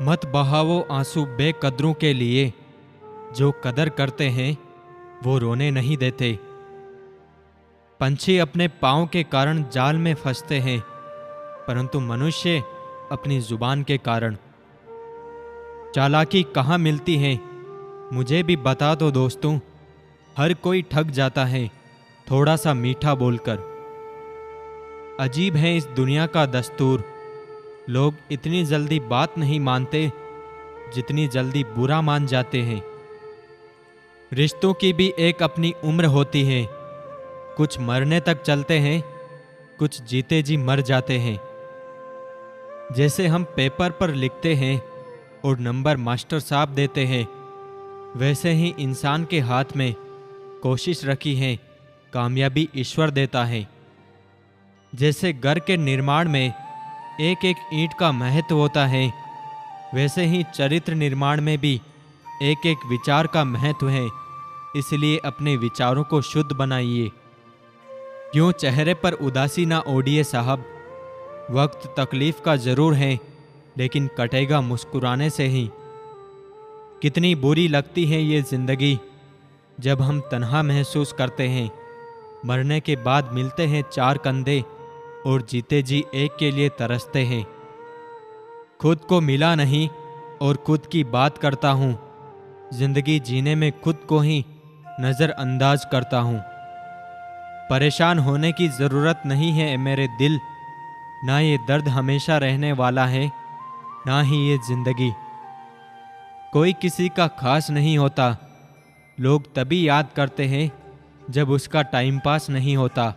मत बहावो आंसू बेकदरों के लिए, जो कदर करते हैं वो रोने नहीं देते। पंछी अपने पाँव के कारण जाल में फंसते हैं, परंतु मनुष्य अपनी जुबान के कारण। चालाकी कहाँ मिलती है मुझे भी बता दो दोस्तों। हर कोई ठग जाता है थोड़ा सा मीठा बोलकर। अजीब है इस दुनिया का दस्तूर, लोग इतनी जल्दी बात नहीं मानते जितनी जल्दी बुरा मान जाते हैं। रिश्तों की भी एक अपनी उम्र होती है, कुछ मरने तक चलते हैं, कुछ जीते जी मर जाते हैं। जैसे हम पेपर पर लिखते हैं और नंबर मास्टर साहब देते हैं, वैसे ही इंसान के हाथ में कोशिश रखी है, कामयाबी ईश्वर देता है। जैसे घर के निर्माण में एक एक ईंट का महत्व होता है, वैसे ही चरित्र निर्माण में भी एक एक विचार का महत्व है। इसलिए अपने विचारों को शुद्ध बनाइए। क्यों चेहरे पर उदासी ना ओढ़िए साहब, वक्त तकलीफ का जरूर है, लेकिन कटेगा मुस्कुराने से ही। कितनी बुरी लगती है ये जिंदगी जब हम तन्हा महसूस करते हैं। मरने के बाद मिलते हैं चार कंधे और जीते जी एक के लिए तरसते हैं। खुद को मिला नहीं और खुद की बात करता हूँ। जिंदगी जीने में खुद को ही नज़रअंदाज करता हूँ। परेशान होने की ज़रूरत नहीं है मेरे दिल, ना ये दर्द हमेशा रहने वाला है, ना ही ये जिंदगी। कोई किसी का खास नहीं होता, लोग तभी याद करते हैं जब उसका टाइम पास नहीं होता।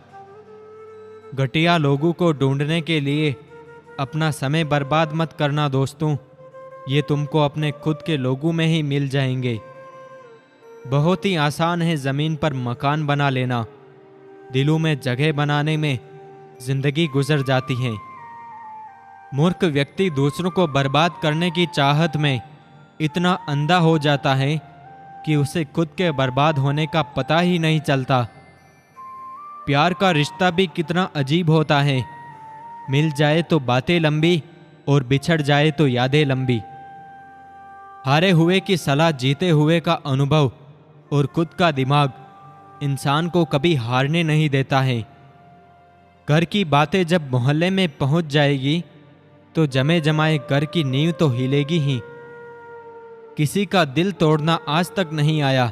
घटिया लोगों को ढूंढने के लिए अपना समय बर्बाद मत करना दोस्तों, ये तुमको अपने खुद के लोगों में ही मिल जाएंगे। बहुत ही आसान है ज़मीन पर मकान बना लेना, दिलों में जगह बनाने में जिंदगी गुजर जाती है। मूर्ख व्यक्ति दूसरों को बर्बाद करने की चाहत में इतना अंधा हो जाता है कि उसे खुद के बर्बाद होने का पता ही नहीं चलता। प्यार का रिश्ता भी कितना अजीब होता है, मिल जाए तो बातें लंबी और बिछड़ जाए तो यादें लंबी। हारे हुए की सलाह, जीते हुए का अनुभव और खुद का दिमाग इंसान को कभी हारने नहीं देता है। घर की बातें जब मोहल्ले में पहुंच जाएगी तो जमे जमाए घर की नींव तो हिलेगी ही। किसी का दिल तोड़ना आज तक नहीं आया,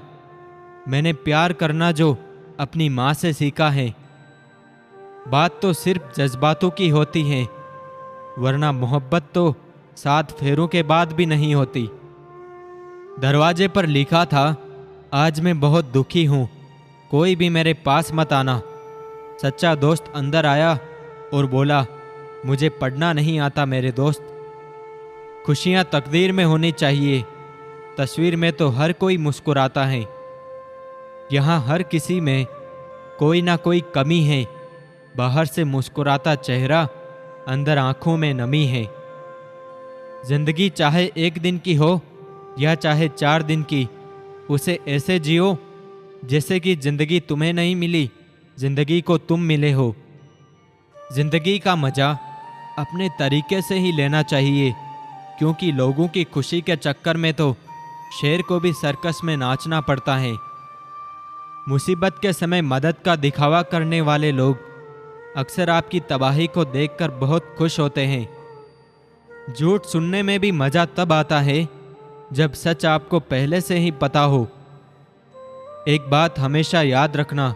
मैंने प्यार करना जो अपनी माँ से सीखा है। बात तो सिर्फ जज्बातों की होती है, वरना मोहब्बत तो 7 फेरों के बाद भी नहीं होती। दरवाजे पर लिखा था, आज मैं बहुत दुखी हूँ, कोई भी मेरे पास मत आना। सच्चा दोस्त अंदर आया और बोला, मुझे पढ़ना नहीं आता मेरे दोस्त। खुशियाँ तकदीर में होनी चाहिए, तस्वीर में तो हर कोई मुस्कुराता है। यहाँ हर किसी में कोई ना कोई कमी है, बाहर से मुस्कुराता चेहरा, अंदर आंखों में नमी है। जिंदगी चाहे 1 दिन की हो या चाहे 4 दिन की, उसे ऐसे जियो जैसे कि जिंदगी तुम्हें नहीं मिली, जिंदगी को तुम मिले हो। जिंदगी का मजा अपने तरीके से ही लेना चाहिए, क्योंकि लोगों की खुशी के चक्कर में तो शेर को भी सर्कस में नाचना पड़ता है। मुसीबत के समय मदद का दिखावा करने वाले लोग अक्सर आपकी तबाही को देखकर बहुत खुश होते हैं। झूठ सुनने में भी मजा तब आता है जब सच आपको पहले से ही पता हो। एक बात हमेशा याद रखना,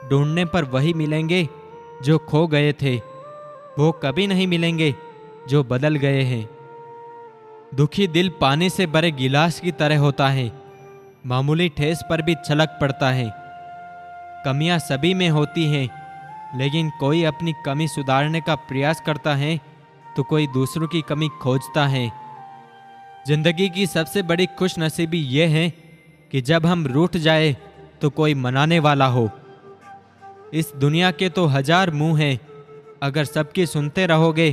ढूंढने पर वही मिलेंगे जो खो गए थे, वो कभी नहीं मिलेंगे जो बदल गए हैं। दुखी दिल पानी से भरे गिलास की तरह होता है, मामूली ठेस पर भी छलक पड़ता है। कमियां सभी में होती हैं, लेकिन कोई अपनी कमी सुधारने का प्रयास करता है तो कोई दूसरों की कमी खोजता है। जिंदगी की सबसे बड़ी खुशनसीबी यह है कि जब हम रूठ जाए तो कोई मनाने वाला हो। इस दुनिया के तो 1000 मुंह हैं, अगर सबकी सुनते रहोगे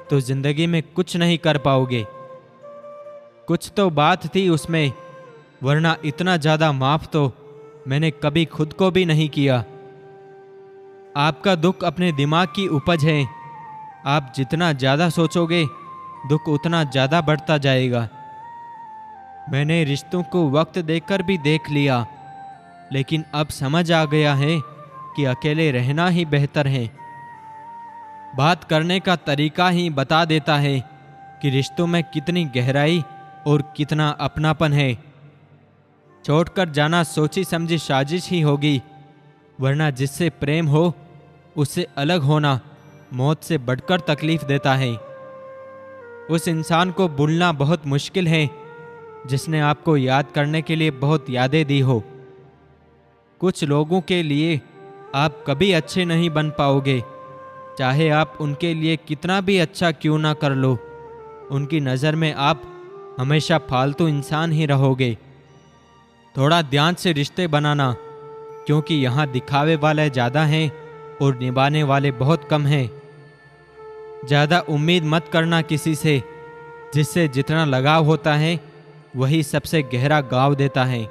तो जिंदगी में कुछ नहीं कर पाओगे। कुछ तो बात थी उसमें, वरना इतना ज्यादा माफ तो मैंने कभी खुद को भी नहीं किया। आपका दुख अपने दिमाग की उपज है, आप जितना ज्यादा सोचोगे दुख उतना ज़्यादा बढ़ता जाएगा। मैंने रिश्तों को वक्त देकर भी देख लिया, लेकिन अब समझ आ गया है कि अकेले रहना ही बेहतर है। बात करने का तरीका ही बता देता है कि रिश्तों में कितनी गहराई और कितना अपनापन है। छोड़कर जाना सोची समझी साजिश ही होगी, वरना जिससे प्रेम हो उससे अलग होना मौत से बढ़कर तकलीफ देता है। उस इंसान को भूलना बहुत मुश्किल है जिसने आपको याद करने के लिए बहुत यादें दी हो। कुछ लोगों के लिए आप कभी अच्छे नहीं बन पाओगे, चाहे आप उनके लिए कितना भी अच्छा क्यों ना कर लो। उनकी नज़र में आप हमेशा फालतू इंसान ही रहोगे। थोड़ा ध्यान से रिश्ते बनाना, क्योंकि यहाँ दिखावे वाले ज़्यादा हैं और निभाने वाले बहुत कम हैं। ज़्यादा उम्मीद मत करना किसी से, जिससे जितना लगाव होता है वही सबसे गहरा घाव देता है।